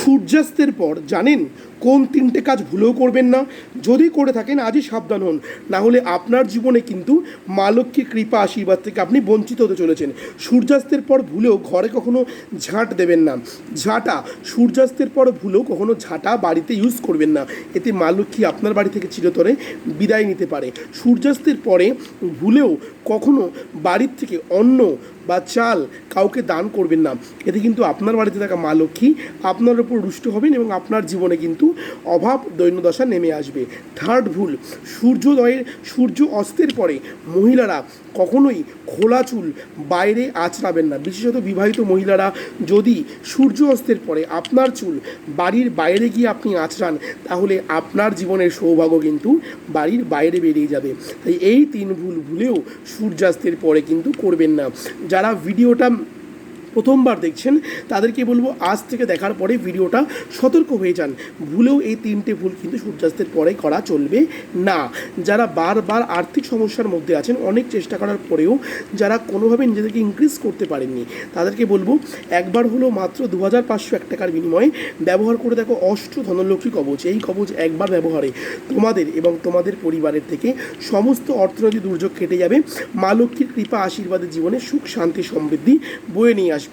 সূর্যাস্তের পর জানেন কোন তিনটে কাজ ভুলেও করবেন না? যদি করে থাকেন আজই সাবধান হন, না হলে আপনার জীবনে কিন্তু মা লক্ষ্মীর কৃপা আশীর্বাদ থেকে আপনি বঞ্চিত হতে চলেছেন। সূর্যাস্তের পর ভুলেও ঘরে কখনো ঝাঁট দেবেন না। ঝাঁটা সূর্যাস্তের পর ভুলেও কখনো ঝাঁটা বাড়িতে ইউজ করবেন না, এতে মা লক্ষ্মী আপনার বাড়ি থেকে চিরতরে বিদায় নিতে পারে। সূর্যাস্তের পরে ভুলেও কখনো বাড়ির থেকে অন্ন বা চাল কাউকে দান করবেন না, এতে কিন্তু আপনার বাড়িতে থাকা মা লক্ষ্মী আপনার ওপর রুষ্ট হবেন এবং আপনার জীবনে কিন্তু অভাব দৈন্যদশা নেমে আসবে। থার্ড ভুল, সূর্য অস্তের পরে মহিলারা কখনোই খোলা চুল বাইরে আঁচড়াবেন না। বিশেষত বিবাহিত মহিলারা যদি সূর্য অস্তের পরে আপনার চুল বাড়ির বাইরে গিয়ে আপনি আঁচড়ান, তাহলে আপনার জীবনের সৌভাগ্য কিন্তু বাড়ির বাইরে বেরিয়ে যাবে। তাই এই তিন ভুল ভুলেও সূর্যাস্তের পরে কিন্তু করবেন না। যারা ভিডিওটা প্রথমবার দেখছেন তাদেরকে বলবো আজ থেকে দেখার পরে ভিডিওটা সতর্ক হয়ে যান, ভুলেও এই তিনটে ভুল কিন্তু সূর্যাস্তের পরে করা চলবে না। যারা বারবার আর্থিক সমস্যার মধ্যে আছেন, অনেক চেষ্টা করার পরেও যারা কোনোভাবে নিজেদেরকে ইনক্রিজ করতে পারেননি, তাদেরকে বলবো একবার হলো মাত্র 2501 টাকার বিনিময়ে ব্যবহার করে দেখো অষ্ট ধনলক্ষ্মী কবচ। এই কবচ একবার ব্যবহারে তোমাদের এবং তোমাদের পরিবারের থেকে সমস্ত অর্থনৈতিক দুর্যোগ কেটে যাবে। মা লক্ষ্মীর কৃপা আশীর্বাদের জীবনে সুখ শান্তি সমৃদ্ধি বয়ে নিয়ে আসবে।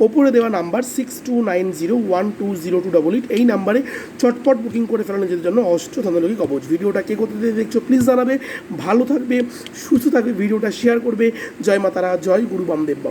ওপরে দেওয়া নাম্বার 6290120288, এই নাম্বারে চটপট বুকিং করে ফেলা নিজেদের জন্য অষ্ট ধনলক্ষ্মী কবচ। ভিডিওটা কে কোথা থেকে দেখছো প্লিজ জানাবে। ভালো থাকবে, সুস্থ থাকবে, ভিডিওটা শেয়ার করবে। জয় মাতারা, জয় গুরু বামদেব বাবা।